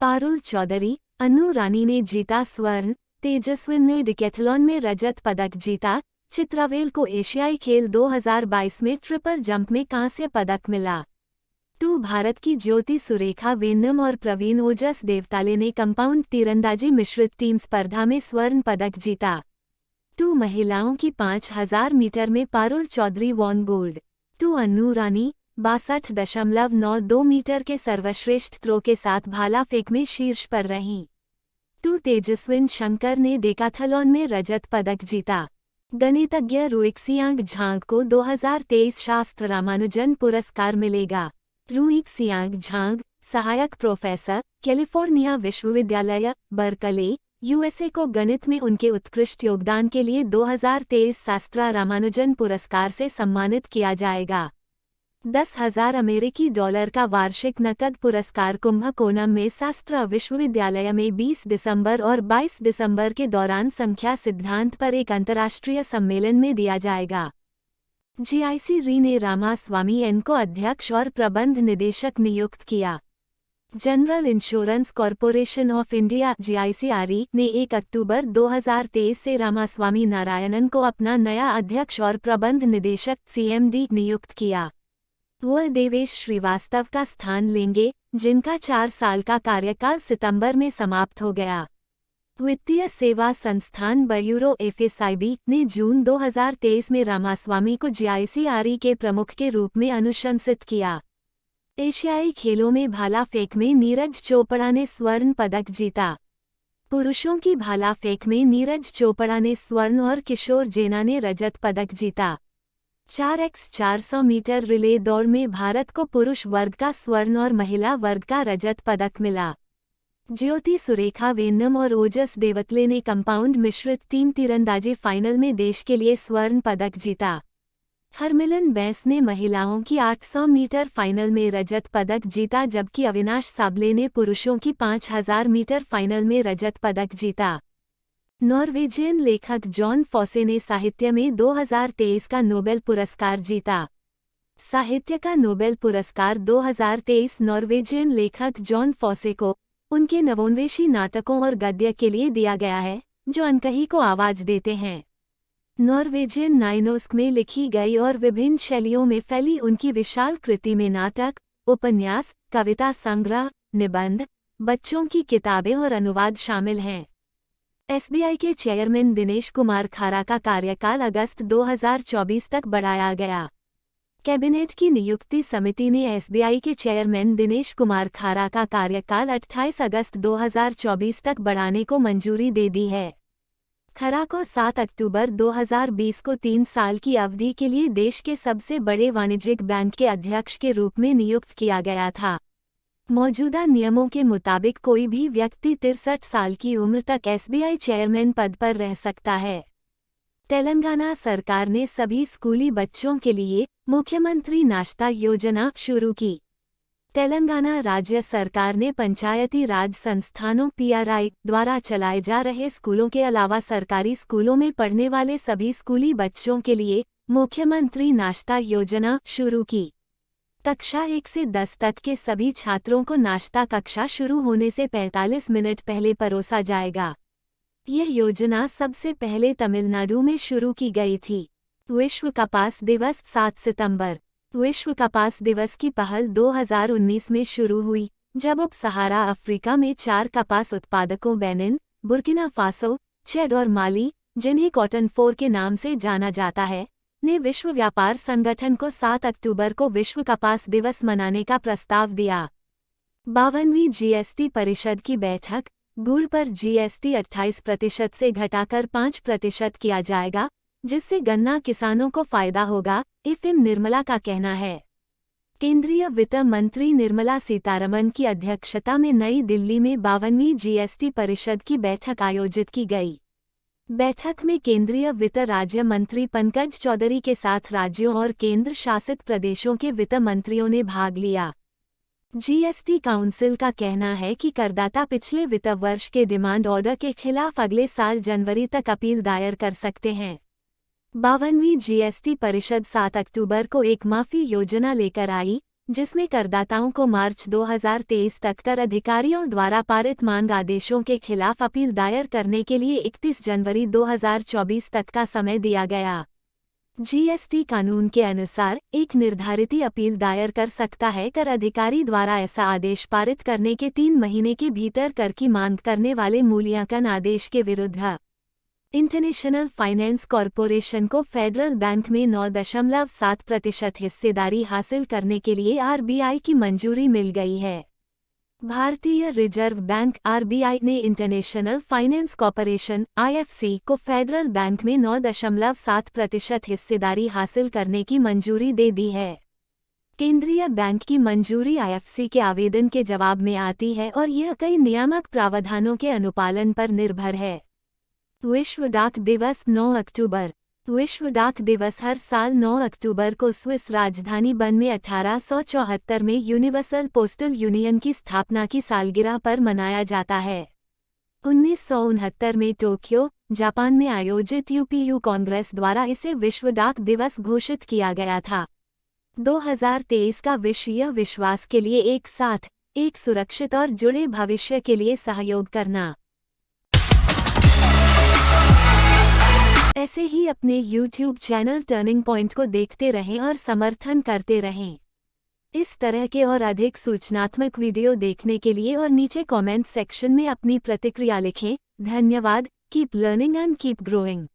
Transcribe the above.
पारुल चौधरी, अन्नू रानी ने जीता स्वर्ण, तेजस्विन ने डिकैथलॉन में रजत पदक जीता। चित्रावेल को एशियाई खेल 2022 में ट्रिपल जंप में कांस्य पदक मिला। भारत की ज्योति सुरेखा वेन्नम और प्रवीण ओजस देवताले ने कंपाउंड तीरंदाजी मिश्रित टीम स्पर्धा में स्वर्ण पदक जीता। महिलाओं की 5000 मीटर में पारुल चौधरी वॉन गोल्ड। अन्नू रानी 62.92 मीटर के सर्वश्रेष्ठ थ्रो के साथ भाला फेंक में शीर्ष पर रहीं। तेजस्विन शंकर ने डेकाथलॉन में रजत पदक जीता। गणितज्ञ रुइक्सियांग झांग को 2023 शास्त्र रामानुजन पुरस्कार मिलेगा। रुइक्सियांग झांग, सहायक प्रोफेसर, कैलिफोर्निया विश्वविद्यालय, बर्कले, यूएसए को गणित में उनके उत्कृष्ट योगदान के लिए 2023 शास्त्र रामानुजन पुरस्कार से सम्मानित किया जाएगा। 10,000 अमेरिकी डॉलर का वार्षिक नकद पुरस्कार कुंभकोणम में शास्त्र विश्वविद्यालय में 20 दिसंबर और 22 दिसंबर के दौरान संख्या सिद्धांत पर एक अंतर्राष्ट्रीय सम्मेलन में दिया जाएगा। जीआईसी री ने रामास्वामी एन को अध्यक्ष और प्रबंध निदेशक नियुक्त किया। General insurance corporation of India GIC ने 1 अक्टूबर 2023 से रामास्वामी नारायणन को अपना नया अध्यक्ष और प्रबंध निदेशक सीएमडी नियुक्त किया। वह देवेश श्रीवास्तव का स्थान लेंगे, जिनका 4 साल का कार्यकाल सितंबर में समाप्त हो गया। वित्तीय सेवा संस्थान ब्यूरो एफएसआईबी ने जून 2023 में रामास्वामी को जीआईसी के प्रमुख के रूप में अनुशंसित किया। एशियाई खेलों में भाला फेंक में नीरज चोपड़ा ने स्वर्ण पदक जीता। पुरुषों की भाला फेंक में नीरज चोपड़ा ने स्वर्ण और किशोर जेना ने रजत पदक जीता। 4x400 मीटर रिले दौड़ में भारत को पुरुष वर्ग का स्वर्ण और महिला वर्ग का रजत पदक मिला। ज्योति सुरेखा वेन्नम और ओजस देवतले ने कंपाउंड मिश्रित टीम तीरंदाजी फाइनल में देश के लिए स्वर्ण पदक जीता। हरमिलन बैंस ने महिलाओं की 800 मीटर फाइनल में रजत पदक जीता, जबकि अविनाश साबले ने पुरुषों की 5000 मीटर फाइनल में रजत पदक जीता। नॉर्वेजियन लेखक जॉन फॉसे ने साहित्य में 2023 का नोबेल पुरस्कार जीता। साहित्य का नोबेल पुरस्कार 2023 नॉर्वेजियन लेखक जॉन फॉसे को उनके नवोन्वेषी नाटकों और गद्य के लिए दिया गया है, जो अनकही को आवाज देते हैं। नॉर्वेजियन नाइनोस्क में लिखी गई और विभिन्न शैलियों में फैली उनकी विशाल कृति में नाटक, उपन्यास, कविता संग्रह, निबंध, बच्चों की किताबें और अनुवाद शामिल हैं। एसबीआई के चेयरमैन दिनेश कुमार खारा का कार्यकाल अगस्त 2024 तक बढ़ाया गया। कैबिनेट की नियुक्ति समिति ने एसबीआई के चेयरमैन दिनेश कुमार खारा का कार्यकाल 28 अगस्त 2024 तक बढ़ाने को मंजूरी दे दी है। खरा को 7 अक्टूबर 2020 को 3 साल की अवधि के लिए देश के सबसे बड़े वाणिज्यिक बैंक के अध्यक्ष के रूप में नियुक्त किया गया था। मौजूदा नियमों के मुताबिक कोई भी व्यक्ति 63 साल की उम्र तक एसबीआई चेयरमैन पद पर रह सकता है। तेलंगाना सरकार ने सभी स्कूली बच्चों के लिए मुख्यमंत्री नाश्ता योजना शुरू की। तेलंगाना राज्य सरकार ने पंचायती राज संस्थानों पीआरआई द्वारा चलाए जा रहे स्कूलों के अलावा सरकारी स्कूलों में पढ़ने वाले सभी स्कूली बच्चों के लिए मुख्यमंत्री नाश्ता योजना शुरू की। कक्षा 1 से 10 तक के सभी छात्रों को नाश्ता कक्षा शुरू होने से 45 मिनट पहले परोसा जाएगा। यह योजना सबसे पहले तमिलनाडु में शुरू की गई थी। विश्व कपास दिवस 7 सितंबर। विश्व कपास दिवस की पहल 2019 में शुरू हुई, जब उप सहारा अफ्रीका में 4 कपास उत्पादकों बेनिन, बुर्किना फासो, चैड और माली, जिन्हें कॉटन 4 के नाम से जाना जाता है, ने विश्व व्यापार संगठन को 7 अक्टूबर को विश्व कपास दिवस मनाने का प्रस्ताव दिया। 52वीं जीएसटी परिषद की बैठक। गुड़ पर जीएसटी 28% से घटाकर 5% किया जाएगा, जिससे गन्ना किसानों को फायदा होगा, इफिम निर्मला का कहना है। केंद्रीय वित्त मंत्री निर्मला सीतारमण की अध्यक्षता में नई दिल्ली में 52वीं जीएसटी परिषद की बैठक आयोजित की गई। बैठक में केंद्रीय वित्त राज्य मंत्री पंकज चौधरी के साथ राज्यों और केंद्र शासित प्रदेशों के वित्त मंत्रियों ने भाग लिया। जीएसटी काउंसिल का कहना है कि करदाता पिछले वित्त वर्ष के डिमांड ऑर्डर के खिलाफ अगले साल जनवरी तक अपील दायर कर सकते हैं। 52वीं जीएसटी परिषद 7 अक्टूबर को एक माफी योजना लेकर आई, जिसमें करदाताओं को मार्च 2023 तक कर अधिकारियों द्वारा पारित मांग आदेशों के खिलाफ अपील दायर करने के लिए 31 जनवरी 2024 तक का समय दिया गया। जीएसटी कानून के अनुसार एक निर्धारित अपील दायर कर सकता है कर अधिकारी द्वारा ऐसा आदेश पारित करने के 3 महीने के भीतर कर की मांग करने वाले मूल्यांकन आदेश के विरुद्ध। इंटरनेशनल फाइनेंस कॉरपोरेशन को फेडरल बैंक में 9.7% हिस्सेदारी हासिल करने के लिए आरबीआई की मंजूरी मिल गई है। भारतीय रिजर्व बैंक आरबीआई ने इंटरनेशनल फाइनेंस कॉरपोरेशन आईएफसी को फेडरल बैंक में 9.7% हिस्सेदारी हासिल करने की मंजूरी दे दी है। केंद्रीय बैंक की मंजूरी आईएफसी के आवेदन के जवाब में आती है और यह कई नियामक प्रावधानों के अनुपालन पर निर्भर है। विश्व डाक दिवस 9 अक्टूबर। विश्व डाक दिवस हर साल 9 अक्टूबर को स्विस राजधानी बर्न में 1874 में यूनिवर्सल पोस्टल यूनियन की स्थापना की सालगिरह पर मनाया जाता है। 1969 में टोक्यो, जापान में आयोजित यूपीयू कांग्रेस द्वारा इसे विश्व डाक दिवस घोषित किया गया था। 2023 का विषय यह विश्वास के लिए एक साथ, एक सुरक्षित और जुड़े भविष्य के लिए सहयोग करना। ऐसे ही अपने YouTube चैनल टर्निंग पॉइंट को देखते रहें और समर्थन करते रहें। इस तरह के और अधिक सूचनात्मक वीडियो देखने के लिए और नीचे कमेंट सेक्शन में अपनी प्रतिक्रिया लिखें। धन्यवाद। Keep learning and keep growing.